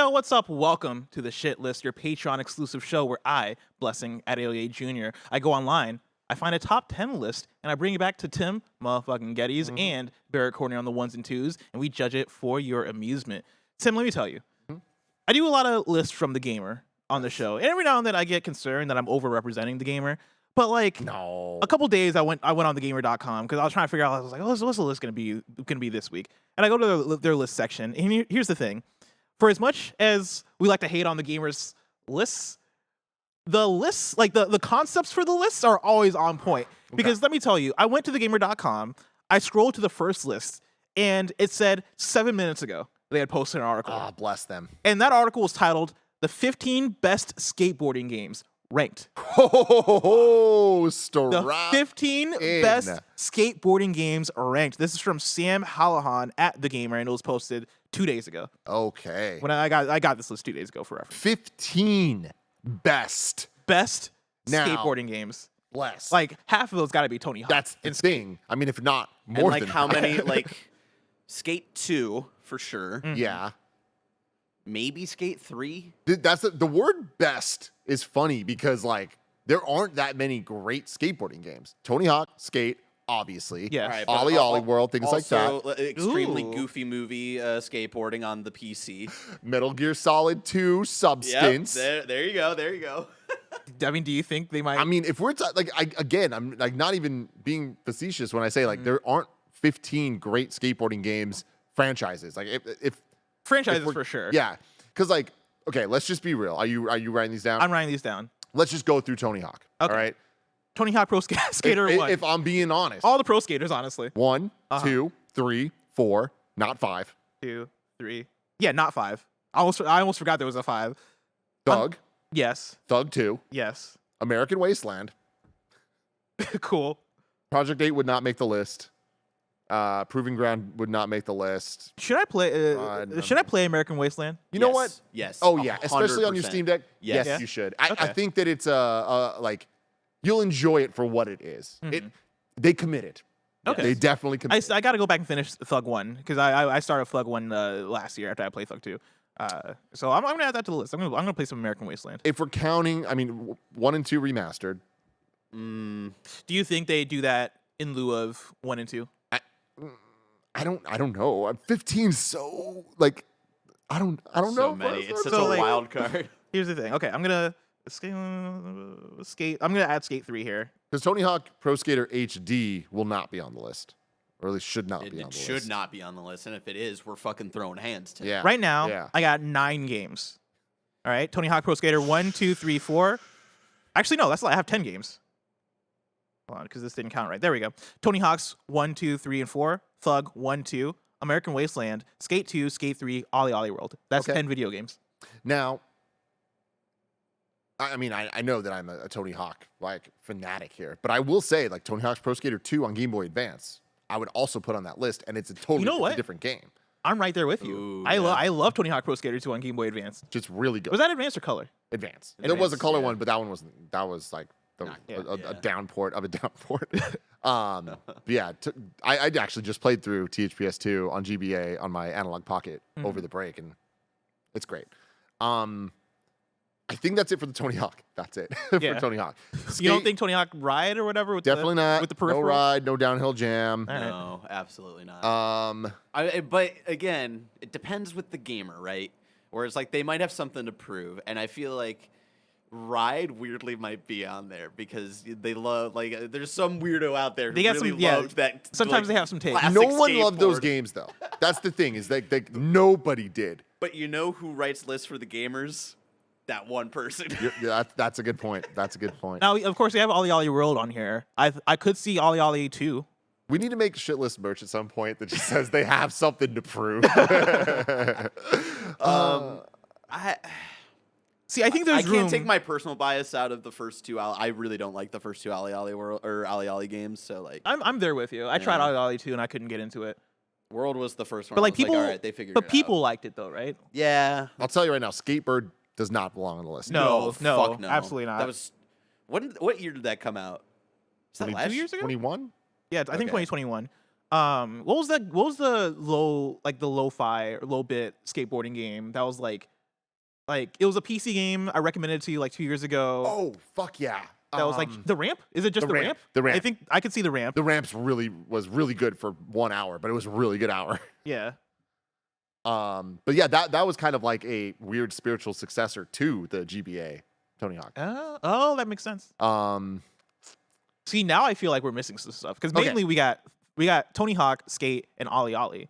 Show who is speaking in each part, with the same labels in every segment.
Speaker 1: Yo, what's up? Welcome to the Shit List, your Patreon exclusive show where I, Blessing Adeoye Jr., I go online, I find a top 10 list, and I bring it back to Tim motherfucking Geddes and Barrett Courtney on the ones and twos, and we judge it for your amusement. Tim, let me tell you, I do a lot of lists from the gamer on the show, and every now and then I get concerned that I'm overrepresenting the gamer. But like, a couple days I went on thegamer.com because I was trying to figure out. I was like, oh, what's the list gonna be this week? And I go to their list section, and here's the thing: for as much as we like to hate on the gamers' lists, the lists, like the concepts for the lists, are always on point. Because let me tell you, I went to thegamer.com, I scrolled to the first list, and it said 7 minutes ago they had posted an article.
Speaker 2: Ah, bless them.
Speaker 1: And that article was titled "The 15 Best Skateboarding Games Ranked."
Speaker 2: Oh,
Speaker 1: The 15 best skateboarding games ranked. This is from Sam Hallahan at The Gamer, and it was posted 2 days ago.
Speaker 2: Okay.
Speaker 1: When I got this list 2 days ago for reference.
Speaker 2: 15 best now,
Speaker 1: skateboarding games.
Speaker 2: Bless.
Speaker 1: Like half of those got to be Tony Hawk.
Speaker 2: That's the thing. I mean, if not more
Speaker 3: and
Speaker 2: than
Speaker 3: how
Speaker 2: that.
Speaker 3: many like Skate 2 for sure.
Speaker 2: Yeah.
Speaker 3: Maybe Skate 3.
Speaker 2: That's the word best is funny because like there aren't that many great skateboarding games. Tony Hawk, Skate, obviously.
Speaker 1: Yeah.
Speaker 3: Right,
Speaker 2: Ollie Ollie World, things like that.
Speaker 3: Also, extremely
Speaker 1: Ooh.
Speaker 3: goofy movie skateboarding on the PC.
Speaker 2: Metal Gear Solid 2, Substance.
Speaker 3: Yep, there you go. There you go.
Speaker 1: I mean, do you think they might?
Speaker 2: I mean, if we're I'm like not even being facetious when I say like there aren't 15 great skateboarding games franchises. Like if
Speaker 1: franchises for sure.
Speaker 2: yeah, because like okay, let's just be real. Are you writing these down?
Speaker 1: I'm writing these down.
Speaker 2: Let's just go through Tony Hawk.
Speaker 1: Okay.
Speaker 2: All right.
Speaker 1: Tony Hawk Pro Skater
Speaker 2: if,
Speaker 1: 1.
Speaker 2: If I'm being honest,
Speaker 1: All the pro skaters, honestly.
Speaker 2: 1, 2, 3, 4, not 5.
Speaker 1: 2, 3. Yeah, not 5. I almost forgot there was a 5.
Speaker 2: Thug.
Speaker 1: Yes.
Speaker 2: Thug 2.
Speaker 1: Yes.
Speaker 2: American Wasteland.
Speaker 1: Cool.
Speaker 2: Project 8 would not make the list. Proving Ground would not make the list.
Speaker 1: Should I play? Should I play American Wasteland?
Speaker 2: You know what?
Speaker 3: Yes.
Speaker 2: Oh yeah, especially on your
Speaker 3: 100%.
Speaker 2: Steam Deck.
Speaker 3: Yes.
Speaker 2: Yes,
Speaker 1: Yeah.
Speaker 2: you should.
Speaker 1: Okay.
Speaker 2: I think that it's like you'll enjoy it for what it is. They committed.
Speaker 1: Okay.
Speaker 2: They definitely committed.
Speaker 1: I got to go back and finish Thug 1 because I started Thug 1 last year after I played Thug 2. So I'm gonna add that to the list. I'm gonna play some American Wasteland.
Speaker 2: If we're counting, I mean, 1 and 2 remastered.
Speaker 1: Do you think they do that in lieu of 1 and 2?
Speaker 2: I don't know. I'm 15, so like I don't know.
Speaker 3: So many. It's such a wild card.
Speaker 1: Here's the thing. Okay, I'm gonna skate. I'm gonna add Skate 3 here.
Speaker 2: Because Tony Hawk Pro Skater HD will not be on the list, or at least should not be on the
Speaker 3: It
Speaker 2: list.
Speaker 3: should not be on the list, and if it is, we're fucking throwing hands. Tim.
Speaker 2: Yeah.
Speaker 1: Right now,
Speaker 2: Yeah.
Speaker 1: I got 9 games. All right, Tony Hawk Pro Skater 1, 2, 3, 4. Actually, no, that's I have 10 games. Hold on, because this didn't count right. There we go. Tony Hawk's 1, 2, 3, and 4. Thug 1, 2. American Wasteland. Skate 2, Skate 3. Ollie Ollie World. That's
Speaker 2: Okay.
Speaker 1: 10 video games.
Speaker 2: Now, I mean, I know that I'm a Tony Hawk like fanatic here, but I will say like Tony Hawk's Pro Skater 2 on Game Boy Advance, I would also put on that list, and it's a totally it's a different game.
Speaker 1: I'm right there with you.
Speaker 3: Ooh,
Speaker 1: I
Speaker 3: yeah.
Speaker 1: love Tony Hawk Pro Skater 2 on Game Boy Advance.
Speaker 2: Just really good.
Speaker 1: Was that Advance or Color?
Speaker 2: Advance? There was a
Speaker 3: Advance,
Speaker 2: color
Speaker 3: yeah.
Speaker 2: one, but that one wasn't. That was like a downport of a downport. But yeah, I actually just played through THPS 2 on GBA on my analog pocket over the break, and it's great. I think that's it for the Tony Hawk. That's it for Tony Hawk.
Speaker 1: You don't think Tony Hawk Ride or whatever? With
Speaker 2: Definitely not.
Speaker 1: With the peripheral?
Speaker 2: No ride, no downhill jam.
Speaker 1: All right.
Speaker 3: No, absolutely not. But again, it depends with the gamer, right? Whereas like they might have something to prove, and I feel like Ride weirdly might be on there because they love like there's some weirdo out there who
Speaker 1: They got
Speaker 3: really
Speaker 1: some- yeah,
Speaker 3: loved that.
Speaker 1: sometimes
Speaker 3: like,
Speaker 1: they have some takes.
Speaker 3: classic
Speaker 2: No one loved those
Speaker 3: skateboard.
Speaker 2: games though. That's the thing is like nobody did.
Speaker 3: But you know who writes lists for the gamers? That one person.
Speaker 2: Yeah, that's a good point. That's a good point.
Speaker 1: Now, of course, we have Ollie Ollie World on here. I could see Ollie Ollie 2.
Speaker 2: We need to make shit list merch at some point that just says they have something to prove.
Speaker 1: See, I think there's
Speaker 3: I
Speaker 1: room.
Speaker 3: can't take my personal bias out of the first two. I really don't like the first two Ollie Ollie World or Ollie Ollie games. So like,
Speaker 1: I'm there with you. I tried
Speaker 3: Yeah.
Speaker 1: Ollie Ollie 2 and I couldn't get into it.
Speaker 3: World was the first one.
Speaker 1: But like
Speaker 3: I was
Speaker 1: people,
Speaker 3: all right, they figured
Speaker 1: but
Speaker 3: it
Speaker 1: people
Speaker 3: out.
Speaker 1: liked it though, right?
Speaker 3: Yeah.
Speaker 2: I'll tell you right now, Skatebird does not belong on the list.
Speaker 1: No,
Speaker 3: fuck no,
Speaker 1: absolutely not.
Speaker 3: That was what year did that come out? Is that
Speaker 2: 22
Speaker 3: last
Speaker 1: years ago?
Speaker 2: 21?
Speaker 1: Yeah, I think
Speaker 3: Okay.
Speaker 1: 2021. What was the lo-fi or low bit skateboarding game that was like Like, it was a PC game I recommended to you like 2 years ago.
Speaker 2: Oh, fuck yeah.
Speaker 1: That was like the ramp. Is it just the ramp?
Speaker 2: The ramp.
Speaker 1: I think I could see the ramp.
Speaker 2: The ramps was really good for 1 hour, but it was a really good hour.
Speaker 1: Yeah.
Speaker 2: But yeah, that was kind of like a weird spiritual successor to the GBA Tony Hawk.
Speaker 1: Oh, that makes sense. See, now I feel like we're missing some stuff because mainly we got Tony Hawk, Skate, and Ollie Ollie,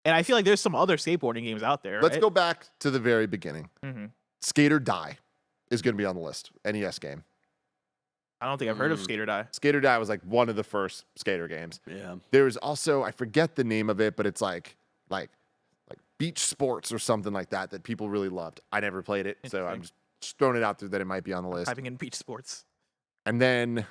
Speaker 1: and I feel like there's some other skateboarding games out there.
Speaker 2: Let's
Speaker 1: right?
Speaker 2: go back to the very beginning.
Speaker 1: Mm-hmm.
Speaker 2: Skate or Die is going to be on the list. NES game.
Speaker 1: I don't think I've heard of Skate or Die.
Speaker 2: Skate or Die was like one of the first skater games.
Speaker 3: Yeah.
Speaker 2: There's also, I forget the name of it, but it's like Beach Sports or something like that people really loved. I never played it, so I'm just throwing it out there that it might be on the list.
Speaker 1: Typing in Beach Sports.
Speaker 2: And then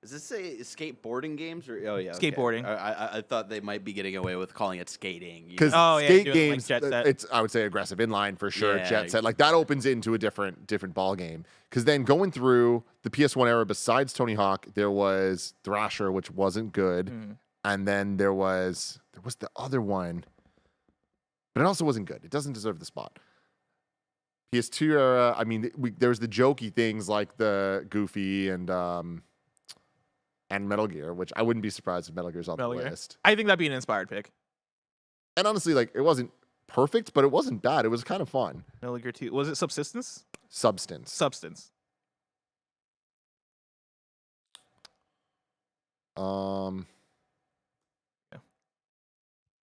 Speaker 3: Does this say skateboarding games or yeah
Speaker 1: Skateboarding.
Speaker 3: Okay. I thought they might be getting away with calling it skating.
Speaker 2: because
Speaker 1: Oh, yeah,
Speaker 2: skate
Speaker 1: doing, like,
Speaker 2: games,
Speaker 1: Jet Set.
Speaker 2: it's I would say aggressive inline for sure.
Speaker 3: Yeah.
Speaker 2: Jet Set, like that opens into a different ball game. Because then going through the PS1 era, besides Tony Hawk, there was Thrasher, which wasn't good, and then there was the other one, but it also wasn't good. It doesn't deserve the spot. PS2 era, I mean, there's the jokey things like the Goofy and Metal Gear, which I wouldn't be surprised if Metal Gear's on
Speaker 1: Metal
Speaker 2: the
Speaker 1: Gear.
Speaker 2: list.
Speaker 1: I think that'd be an inspired pick.
Speaker 2: And honestly, like it wasn't perfect, but it wasn't bad. It was kind of fun.
Speaker 1: Metal Gear 2. Was it Subsistence?
Speaker 2: Substance.
Speaker 1: Substance.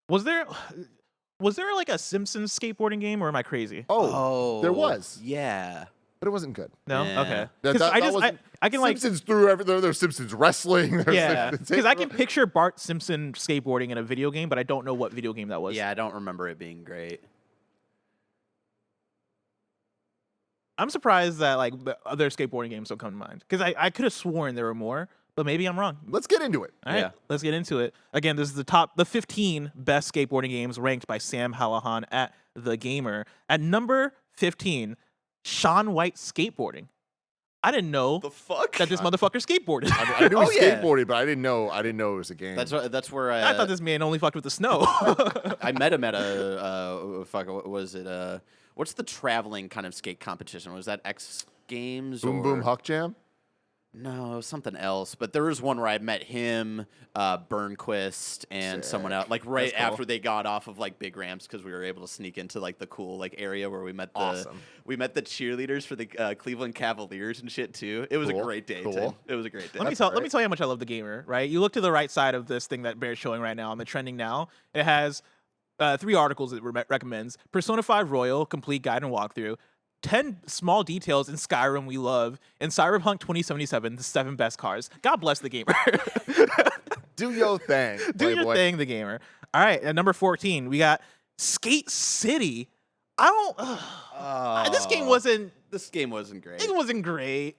Speaker 1: Was there like a Simpsons skateboarding game, or am I crazy?
Speaker 2: Oh, there was,
Speaker 3: Yeah.
Speaker 2: but it wasn't good.
Speaker 1: No.
Speaker 3: Yeah.
Speaker 1: Okay.
Speaker 2: That-
Speaker 1: 'Cause
Speaker 2: that
Speaker 1: I just
Speaker 2: wasn't-
Speaker 1: I can like
Speaker 2: Simpsons threw everything. There's Simpsons wrestling. There's
Speaker 1: yeah
Speaker 2: Simpsons-
Speaker 1: because I can picture Bart Simpson skateboarding in a video game, but I don't know what video game that was.
Speaker 3: Yeah, I don't remember it being great.
Speaker 1: I'm surprised that like the other skateboarding games don't come to mind because I could have sworn there were more, but maybe I'm wrong.
Speaker 2: Let's get into it.
Speaker 1: All right,
Speaker 3: Yeah.
Speaker 1: let's get into it. Again, this is the 15 best skateboarding games ranked by Sam Hallahan at The Gamer. At number 15, Shaun White skateboarding. I didn't know
Speaker 3: The fuck?
Speaker 1: that this motherfucker skateboarded.
Speaker 2: I knew
Speaker 3: Oh,
Speaker 2: he
Speaker 3: yeah.
Speaker 2: skateboarded, but I didn't know it was a game.
Speaker 3: That's where
Speaker 1: I thought this man only fucked with the snow.
Speaker 3: I met him at a what was it? What's the traveling kind of skate competition? Was that X Games?
Speaker 2: Boom
Speaker 3: or?
Speaker 2: Boom Huck Jam.
Speaker 3: No, it was something else. But there was one where I met him, Burnquist, and someone else. Like right
Speaker 1: That's cool.
Speaker 3: after they got off of like big ramps, because we were able to sneak into like the cool like area where we met the
Speaker 2: Awesome.
Speaker 3: cheerleaders for the Cleveland Cavaliers and shit too. It was
Speaker 2: Cool,
Speaker 3: a great day.
Speaker 2: cool.
Speaker 3: Tim. It was a great day.
Speaker 1: Let me tell you how much I love The Gamer, right? You look to the right side of this thing that Bear's showing right now on the trending now. It has 3 articles it recommends. Persona 5 Royal, complete guide and walkthrough. 10 small details in Skyrim we love. And Cyberpunk 2077, the 7 best cars. God bless The Gamer.
Speaker 2: Do your thing.
Speaker 1: Do your
Speaker 2: Playboy.
Speaker 1: thing, The Gamer. All right, at number 14, we got Skate City. I don't... this game wasn't...
Speaker 3: This game wasn't great.
Speaker 1: It wasn't great.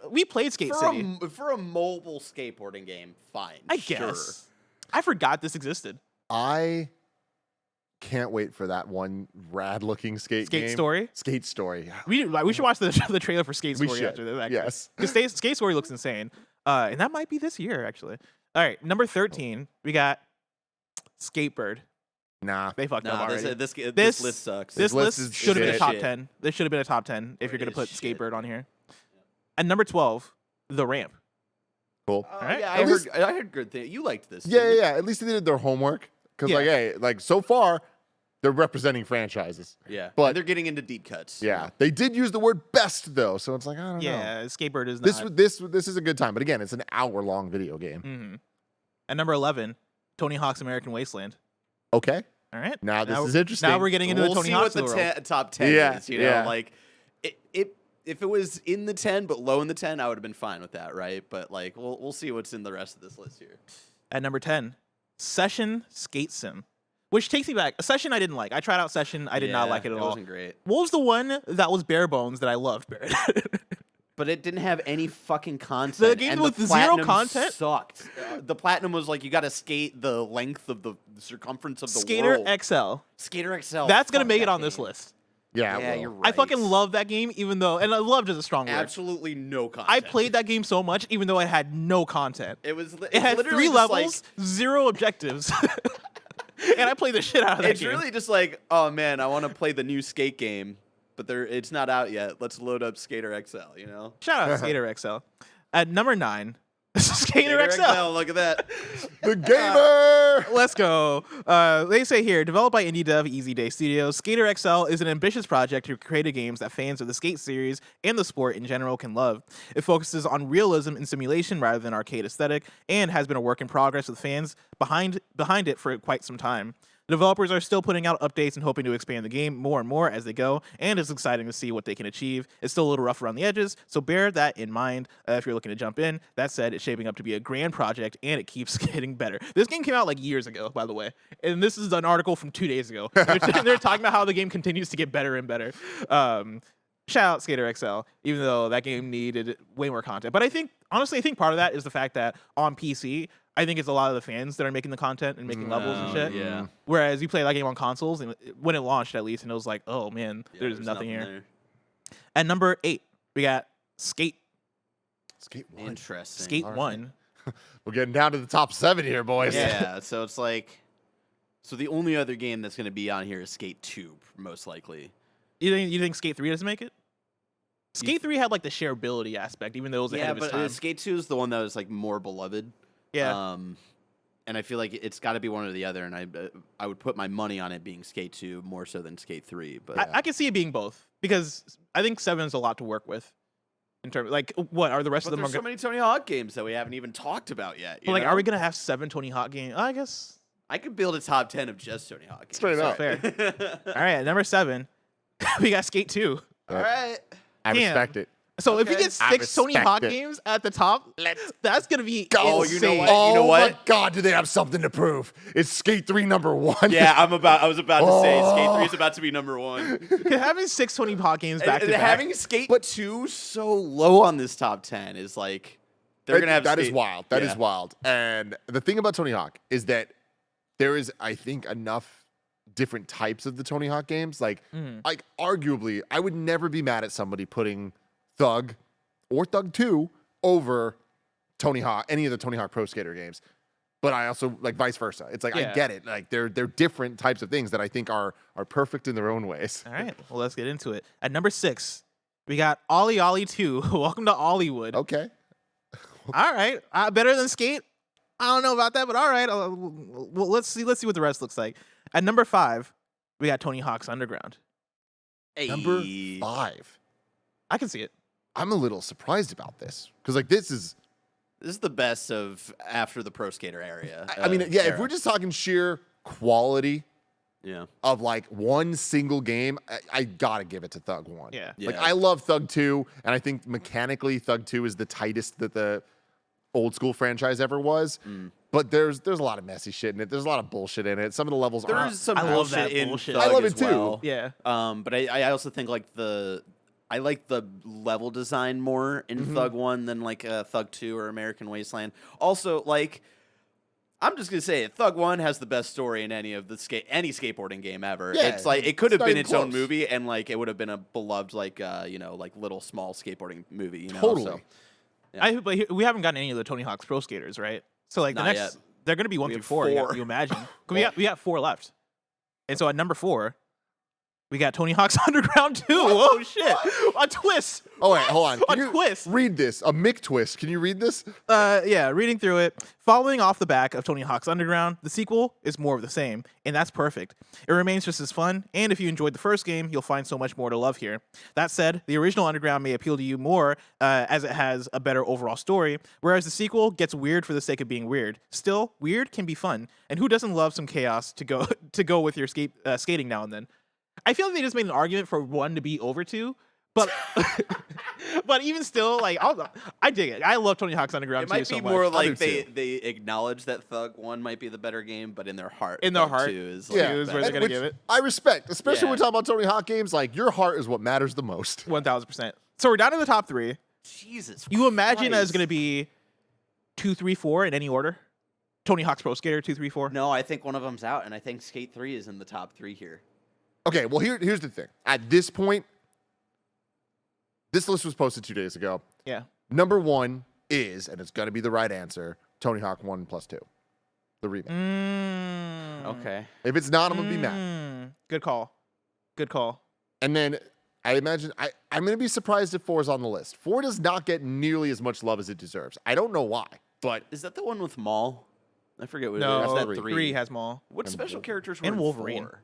Speaker 1: We played Skate
Speaker 3: for
Speaker 1: City.
Speaker 3: for a mobile skateboarding game, fine.
Speaker 1: I
Speaker 3: sure.
Speaker 1: guess. I forgot this existed.
Speaker 2: I can't wait for that one rad-looking skate
Speaker 1: Skate
Speaker 2: game.
Speaker 1: Story?
Speaker 2: Skate Story.
Speaker 1: We should watch the trailer for Skate
Speaker 2: We
Speaker 1: Story
Speaker 2: should.
Speaker 1: after this. Actually.
Speaker 2: Yes.
Speaker 1: Because Skate Story looks insane. And that might be this year, actually. All right, number 13, we got Skatebird.
Speaker 2: Nah.
Speaker 1: They fucked up
Speaker 3: Nah,
Speaker 1: already.
Speaker 3: this list sucks.
Speaker 1: This
Speaker 2: list
Speaker 1: list
Speaker 2: is
Speaker 1: should have been a
Speaker 2: shit.
Speaker 1: top 10. This should have been a top 10 if you're going to put Skatebird on here. And number 12, The Ramp.
Speaker 2: Cool.
Speaker 1: right.
Speaker 3: Yeah,
Speaker 2: At least-
Speaker 3: I heard good things. You liked this.
Speaker 2: Yeah,
Speaker 3: didn't
Speaker 2: yeah, yeah. At least they did their homework. Because,
Speaker 1: Yeah.
Speaker 2: like, hey, like, so far, they're representing franchises.
Speaker 3: you? Yeah,
Speaker 2: But-
Speaker 3: and they're getting into deep cuts.
Speaker 2: Yeah. They did use the word best, though. So it's like, I don't know.
Speaker 1: Yeah, Skatebird is
Speaker 2: This
Speaker 1: not.
Speaker 2: this is a good time. But again, it's an hour-long video game.
Speaker 1: Mhm. At number 11, Tony Hawk's American Wasteland.
Speaker 2: Okay.
Speaker 1: All right.
Speaker 2: Now this
Speaker 1: Now-
Speaker 2: is interesting.
Speaker 1: Now we're getting into
Speaker 3: We'll
Speaker 1: the Tony
Speaker 3: see
Speaker 1: Hawk's
Speaker 3: what
Speaker 1: of
Speaker 3: the
Speaker 1: the world.
Speaker 3: top 10
Speaker 2: Yeah,
Speaker 3: is. You know,
Speaker 2: yeah.
Speaker 3: like if it was in the 10 but low in the 10, I would have been fine with that, right? But like we'll see what's in the rest of this list here.
Speaker 1: At number 10, Session Skate Sim, which takes me back. A Session I didn't like. I tried out Session. I did not like it at
Speaker 3: It
Speaker 1: all.
Speaker 3: wasn't great,
Speaker 1: What was the one that was bare bones that I loved, Barrett?
Speaker 3: but it didn't have any fucking content.
Speaker 1: The game
Speaker 3: and
Speaker 1: with
Speaker 3: the
Speaker 1: zero
Speaker 3: platinum
Speaker 1: content?
Speaker 3: sucked. The platinum was like you got to skate the length of the circumference of the
Speaker 1: Skater
Speaker 3: world.
Speaker 1: XL.
Speaker 3: Skater XL.
Speaker 1: That's going to
Speaker 3: fuck
Speaker 1: make it
Speaker 3: that
Speaker 1: on this
Speaker 3: game.
Speaker 1: list.
Speaker 2: Yeah.
Speaker 3: Yeah,
Speaker 2: well,
Speaker 3: you're right.
Speaker 1: I fucking love that game, even though, and I loved is a strong word.
Speaker 3: Absolutely no content.
Speaker 1: I played that game so much, even though it had no content.
Speaker 3: It was.
Speaker 1: It had
Speaker 3: literally
Speaker 1: 3
Speaker 3: just
Speaker 1: levels, 0 objectives. And I played the shit out of that
Speaker 3: It's
Speaker 1: game.
Speaker 3: really just like, oh man, I want to play the new skate game. but it's not out yet. Let's load up Skater XL. You know.
Speaker 1: Shout out Skater XL. At number 9, Skater XL.
Speaker 3: Look at that.
Speaker 2: The gamer.
Speaker 1: Let's go. They say here, developed by indie dev Easy Day Studios, Skater XL is an ambitious project to create games that fans of the skate series and the sport in general can love. It focuses on realism and simulation rather than arcade aesthetic, and has been a work in progress with fans behind it for quite some time. The developers are still putting out updates and hoping to expand the game more and more as they go, and it's exciting to see what they can achieve. It's still a little rough around the edges, so bear that in mind if you're looking to jump in. That said, it's shaping up to be a grand project, and it keeps getting better. This game came out like years ago, by the way, and this is an article from 2 days ago. They're talking about how the game continues to get better and better. Shout out Skater XL, even though that game needed way more content. But honestly, I think part of that is the fact that on PC, I think it's a lot of the fans that are making the content and making levels and shit.
Speaker 3: Yeah.
Speaker 1: Whereas you play that game on consoles, and when it launched at least, and it was like, oh man, there's nothing here.
Speaker 3: there.
Speaker 1: At number 8, we got Skate
Speaker 2: 1.
Speaker 3: Interesting.
Speaker 1: Skate
Speaker 2: All right.
Speaker 1: 1.
Speaker 2: We're getting down to the top 7 here, boys.
Speaker 3: Yeah, so it's like, so the only other game that's going to be on here is Skate 2, most likely.
Speaker 1: You think Skate 3 doesn't make it? Skate 3 had like the shareability aspect, even though it was ahead
Speaker 3: Yeah,
Speaker 1: of its
Speaker 3: but
Speaker 1: time.
Speaker 3: Skate 2 is the one that was like more beloved.
Speaker 1: Yeah.
Speaker 3: And I feel like it's got to be one or the other, and I would put my money on it being Skate 2 more so than Skate 3. But
Speaker 1: I can see it being both, because I think 7 is a lot to work with. In terms, like, what are the rest
Speaker 3: but
Speaker 1: of them?
Speaker 3: there's so many Tony Hawk games that we haven't even talked about yet.
Speaker 1: But like, are we gonna have 7 Tony Hawk games? I guess.
Speaker 3: I could build a top 10 of just Tony Hawk games.
Speaker 2: Straight up.
Speaker 1: Fair. All right, at number 7, we got Skate 2.
Speaker 3: All right.
Speaker 2: I
Speaker 1: Damn.
Speaker 2: respect it.
Speaker 1: So if you
Speaker 3: Okay.
Speaker 1: get
Speaker 2: I
Speaker 1: 6 Tony
Speaker 2: respect
Speaker 1: Hawk
Speaker 2: it.
Speaker 1: games at the top, that's gonna be
Speaker 3: go.
Speaker 1: insane.
Speaker 3: You know what?
Speaker 2: Oh
Speaker 3: what?
Speaker 2: my God, do they have something to prove? It's Skate 3 number 1.
Speaker 3: Yeah, I was about to say Skate
Speaker 2: Oh.
Speaker 3: 3 is about to be number 1.
Speaker 1: Having 6 Tony Hawk games back to
Speaker 3: And
Speaker 1: back.
Speaker 3: having Skate 2 so low on this top 10 is like they're gonna have
Speaker 2: that is
Speaker 3: Skate-
Speaker 2: wild. That is
Speaker 3: Yeah.
Speaker 2: wild. And the thing about Tony Hawk is that there is, I think, enough different types of the Tony Hawk games. Like arguably, I would never be mad at somebody putting Thug or Thug 2 over Tony Hawk, any of the Tony Hawk Pro Skater games. But I also like vice versa. It's like
Speaker 1: Yeah.
Speaker 2: I get it. Like they're different types of things that I think are perfect in their own ways.
Speaker 1: All right, well, let's get into it. At number 6, we got Ollie Ollie 2. Welcome to Ollywood.
Speaker 2: Okay.
Speaker 1: All right, better than Skate. I don't know about that, but all right. Well, let's see what the rest looks like. At number 5, we got Tony Hawk's Underground.
Speaker 2: Number
Speaker 3: Hey.
Speaker 2: 5.
Speaker 1: I can see it.
Speaker 2: I'm a little surprised about this because like this is.
Speaker 3: This is the best of after the Pro Skater area.
Speaker 2: I mean, yeah. If
Speaker 3: era.
Speaker 2: we're just talking sheer quality
Speaker 3: yeah.
Speaker 2: of like one single game, I gotta give it to Thug 1.
Speaker 1: Yeah.
Speaker 2: Like
Speaker 3: Yeah.
Speaker 2: I love Thug 2, and I think mechanically Thug 2 is the tightest that the old school franchise ever was. But there's a lot of messy shit in it. There's a lot of bullshit in it. Some of the levels
Speaker 3: There's
Speaker 2: aren't.
Speaker 3: some
Speaker 1: I love
Speaker 3: bullshit
Speaker 1: that
Speaker 3: in
Speaker 1: bullshit.
Speaker 3: Thug
Speaker 2: I love
Speaker 3: as
Speaker 2: it too.
Speaker 3: well.
Speaker 1: Yeah.
Speaker 3: But I also think like I like the level design more in Thug 1 than like Thug 2 or American Wasteland. Also, like I'm just gonna say it, Thug 1 has the best story in any skateboarding game ever.
Speaker 2: Yeah,
Speaker 3: It's like it could
Speaker 2: it's
Speaker 3: have
Speaker 2: not
Speaker 3: been
Speaker 2: even
Speaker 3: its own
Speaker 2: close.
Speaker 3: movie and like it would have been a beloved like like little small skateboarding movie, you know.
Speaker 2: Totally.
Speaker 3: So, yeah.
Speaker 1: But we haven't gotten any of the Tony Hawk's Pro Skaters, right? So like the
Speaker 3: Not
Speaker 1: next,
Speaker 3: yet.
Speaker 1: they're gonna be 1
Speaker 3: We
Speaker 1: through
Speaker 3: have
Speaker 1: 4.
Speaker 3: four.
Speaker 1: You imagine? 'Cause we got 4 left, and so at number 4, we got Tony Hawk's Underground 2. Whoa, shit! A twist.
Speaker 2: Oh wait, hold on.
Speaker 1: A
Speaker 2: Can you
Speaker 1: twist.
Speaker 2: read this? A Mick twist. Can you read this?
Speaker 1: Yeah, reading through it. Following off the back of Tony Hawk's Underground, the sequel is more of the same, and that's perfect. It remains just as fun, and if you enjoyed the first game, you'll find so much more to love here. That said, the original Underground may appeal to you more as it has a better overall story, whereas the sequel gets weird for the sake of being weird. Still, weird can be fun, and who doesn't love some chaos to go with your skating now and then? I feel like they just made an argument for 1 to be over 2, but but even still, like I dig it. I love Tony Hawk's Underground
Speaker 3: It might
Speaker 1: 2
Speaker 3: be
Speaker 1: so
Speaker 3: more
Speaker 1: much.
Speaker 3: like
Speaker 2: do
Speaker 3: they acknowledge that Thug 1 might be the better game, but in their heart,
Speaker 1: In their
Speaker 3: Thug
Speaker 1: heart,
Speaker 3: 2 is
Speaker 1: Yeah.
Speaker 3: like
Speaker 1: is where
Speaker 3: better.
Speaker 1: they're gonna
Speaker 2: Which
Speaker 1: give it.
Speaker 2: I respect, especially when
Speaker 3: Yeah.
Speaker 2: we're talking about Tony Hawk games. Like your heart is what matters the most.
Speaker 1: 1000%. So we're down to the top 3.
Speaker 3: Jesus.
Speaker 1: You imagine that it's
Speaker 3: Christ.
Speaker 1: going to be 2, 3, 4 in any order? Tony Hawk's Pro Skater 2, 3, 4.
Speaker 3: No, I think one of them's out, and I think Skate 3 is in the top 3 here.
Speaker 2: Okay, well here's the thing. At this point, this list was posted 2 days ago.
Speaker 1: Yeah.
Speaker 2: Number 1 is, and it's gonna be the right answer, Tony Hawk 1+2, the remake.
Speaker 1: Mm.
Speaker 3: Okay.
Speaker 2: If it's not, I'm gonna be mad.
Speaker 1: Good call. Good call.
Speaker 2: And then I imagine I'm going to be surprised if 4 is on the list. 4 does not get nearly as much love as it deserves. I don't know why, but
Speaker 3: Is that the one with Maul? I forget what
Speaker 1: No,
Speaker 3: it is.
Speaker 2: That's
Speaker 3: That
Speaker 2: that
Speaker 1: 3 has Maul.
Speaker 3: What special characters were
Speaker 1: and
Speaker 3: in
Speaker 1: Wolverine.
Speaker 3: 4?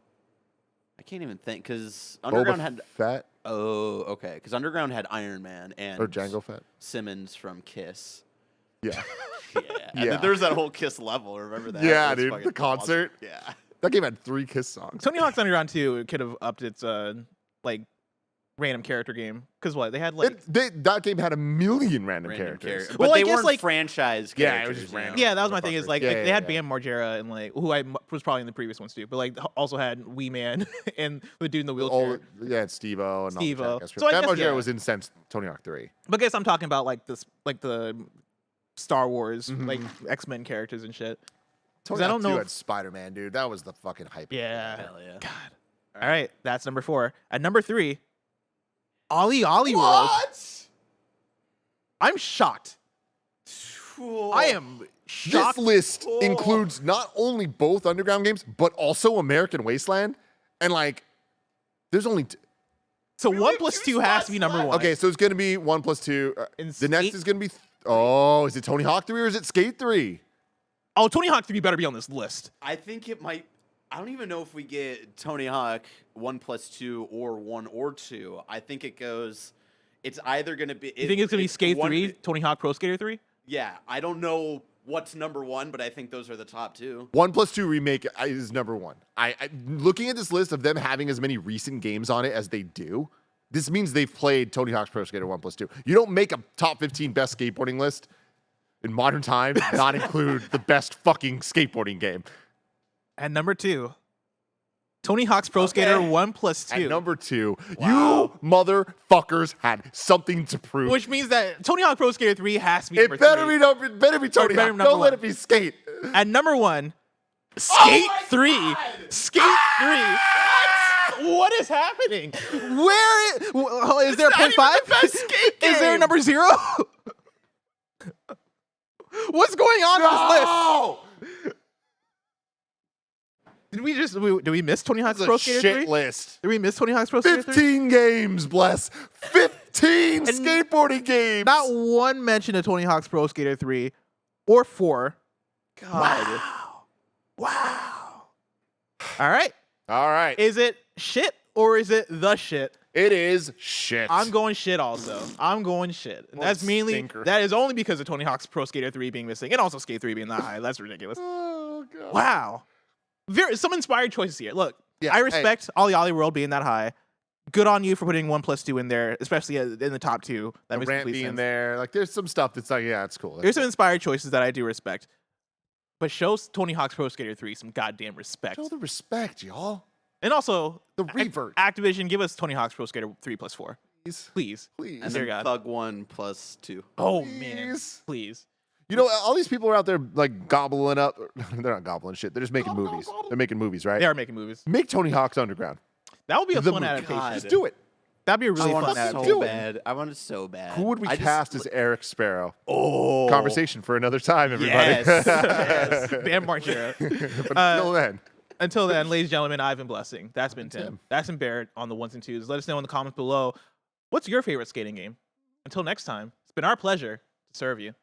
Speaker 3: I can't even think because
Speaker 2: Boba
Speaker 3: Underground had.
Speaker 2: Fett
Speaker 3: Oh, okay. Because Underground had Iron Man and
Speaker 2: or Jango Fett.
Speaker 3: Simmons from Kiss.
Speaker 2: Yeah.
Speaker 3: Yeah. And
Speaker 2: Yeah.
Speaker 3: then there's that whole Kiss level. Remember that?
Speaker 2: Yeah,
Speaker 3: That's
Speaker 2: dude,
Speaker 3: fucking
Speaker 2: the concert.
Speaker 3: awesome. Yeah.
Speaker 2: That game had 3 Kiss songs.
Speaker 1: Tony Hawk's Underground 2 could have upped its like random character game because what they had like
Speaker 2: That game had a million random characters.
Speaker 3: But
Speaker 1: Well, I
Speaker 3: they
Speaker 1: guess,
Speaker 3: weren't
Speaker 1: like-
Speaker 3: franchise
Speaker 2: Yeah, it
Speaker 3: characters.
Speaker 2: was just
Speaker 3: you know?
Speaker 2: random.
Speaker 1: yeah, that was my thing is like,
Speaker 2: Yeah,
Speaker 1: like,
Speaker 2: yeah,
Speaker 1: they had
Speaker 2: yeah.
Speaker 1: Bam Margera and like who I was probably in the previous ones too, but like also had Wee Man and the dude in the wheelchair.
Speaker 2: Yeah, it's Steve-O and
Speaker 1: Steve-O.
Speaker 2: all the
Speaker 1: So I
Speaker 2: Bam
Speaker 1: guess,
Speaker 2: Margera
Speaker 1: yeah.
Speaker 2: was in Sense Tony Hawk 3.
Speaker 1: But I guess I'm talking about like this like the Star Wars
Speaker 2: Mhm.
Speaker 1: like X-Men characters and shit.
Speaker 2: Tony
Speaker 1: I
Speaker 2: Hawk
Speaker 1: don't
Speaker 2: 2
Speaker 1: know
Speaker 2: had
Speaker 1: if-
Speaker 2: Spider-Man, dude. That was the fucking hype.
Speaker 1: Yeah.
Speaker 3: Hell yeah.
Speaker 1: God. All right, that's number 4. At number 3, Ollie World. I'm shocked. I am shocked.
Speaker 2: This list includes not only both Underground games, but also American Wasteland. And like, there's only
Speaker 1: So 1 plus 2 has to be number 1.
Speaker 2: okay. So it's gonna be 1 plus 2.
Speaker 1: And
Speaker 2: The next
Speaker 1: Skate-
Speaker 2: is gonna be. Oh, is it Tony Hawk 3 or is it Skate 3?
Speaker 1: Oh, Tony Hawk 3 better be on this list.
Speaker 3: I think it might. I don't even know if we get Tony Hawk 1 plus 2 or 1 or 2. I think it goes. It's either going to be.
Speaker 1: You think it's gonna be Skate 3, Tony Hawk Pro Skater 3?
Speaker 3: Yeah, I don't know what's number 1, but I think those are the top 2.
Speaker 2: 1 plus 2 remake is number 1. I looking at this list of them having as many recent games on it as they do. This means they've played Tony Hawk's Pro Skater 1 plus 2. You don't make a top 15 best skateboarding list in modern times and not include the best fucking skateboarding game.
Speaker 1: At number 2, Tony Hawk's Pro Skater 1 plus 2.
Speaker 2: At number 2,
Speaker 3: Wow.
Speaker 2: you motherfuckers had something to prove.
Speaker 1: Which means that Tony Hawk Pro Skater 3 has to be
Speaker 2: it
Speaker 1: number
Speaker 2: better
Speaker 1: 3.
Speaker 2: be Tony
Speaker 1: better
Speaker 2: Hawk.
Speaker 1: number
Speaker 2: Don't let
Speaker 1: 1.
Speaker 2: it be Skate.
Speaker 1: At number 1, Skate
Speaker 3: my
Speaker 1: 3.
Speaker 3: God!
Speaker 1: Skate 3. What is happening? Is there a
Speaker 3: not even
Speaker 1: 0.5?
Speaker 3: the best skate
Speaker 1: Is there a
Speaker 3: game.
Speaker 1: number 0? What's going on in this list? Did we miss Tony Hawk's
Speaker 2: That's
Speaker 1: Pro
Speaker 2: a
Speaker 1: Skater
Speaker 2: shit
Speaker 1: 3?
Speaker 2: list.
Speaker 1: Did we miss Tony Hawk's Pro Skater 3?
Speaker 2: 15 games, bless. 15
Speaker 1: And
Speaker 2: skateboarding games.
Speaker 1: Not one mention of Tony Hawk's Pro Skater 3 or 4.
Speaker 3: God.
Speaker 1: Wow. All right.
Speaker 2: All right.
Speaker 1: Is it shit or is it the shit?
Speaker 2: It is shit.
Speaker 1: I'm going shit also. I'm going shit. And
Speaker 2: What a
Speaker 1: that's mainly,
Speaker 2: stinker.
Speaker 1: that is only because of Tony Hawk's Pro Skater 3 being missing and also Skate 3 being that high. That's ridiculous.
Speaker 2: Oh, God.
Speaker 1: Wow. Some inspired choices here. Look,
Speaker 2: Yeah,
Speaker 1: I
Speaker 2: hey.
Speaker 1: respect Ollie World being that high. Good on you for putting 1 plus 2 in there, especially in the top 2. That
Speaker 2: The
Speaker 1: makes
Speaker 2: rant
Speaker 1: complete
Speaker 2: being
Speaker 1: sense.
Speaker 2: there. Like, there's some stuff that's like, yeah, it's cool.
Speaker 1: There's some inspired choices that I do respect. But show Tony Hawk's Pro Skater 3 some goddamn respect.
Speaker 2: Show the respect, y'all.
Speaker 1: And also,
Speaker 2: The revert.
Speaker 1: Activision, give us Tony Hawk's Pro Skater 3 plus 4.
Speaker 2: Please.
Speaker 1: Please.
Speaker 2: Please.
Speaker 3: And
Speaker 1: Dear
Speaker 3: then
Speaker 1: God.
Speaker 3: Thug 1 plus 2.
Speaker 1: Oh, man.
Speaker 2: Please.
Speaker 1: Please.
Speaker 2: You know, all these people are out there like gobbling up. They're not gobbling shit. They're just making movies. They're making movies, right?
Speaker 1: They are making movies.
Speaker 2: Make Tony Hawk's Underground.
Speaker 1: That would be a
Speaker 2: The
Speaker 1: fun
Speaker 2: movie.
Speaker 1: adaptation.
Speaker 3: God.
Speaker 2: Just do it.
Speaker 1: That'd be a really
Speaker 3: I
Speaker 1: fun
Speaker 3: want it
Speaker 1: adaptation.
Speaker 3: so
Speaker 2: Do it.
Speaker 3: bad. I want it so bad.
Speaker 2: Who would we
Speaker 3: I just-
Speaker 2: cast as Eric Sparrow?
Speaker 1: Oh.
Speaker 2: Conversation for another time, everybody.
Speaker 1: Yes. Yes. Bam Margera.
Speaker 2: But until then,
Speaker 1: Until then, ladies and gentlemen, I've been Blessing. That's been Tim.
Speaker 2: Tim.
Speaker 1: That's been Barrett on the 1s and 2s. Let us know in the comments below. What's your favorite skating game? Until next time, it's been our pleasure to serve you.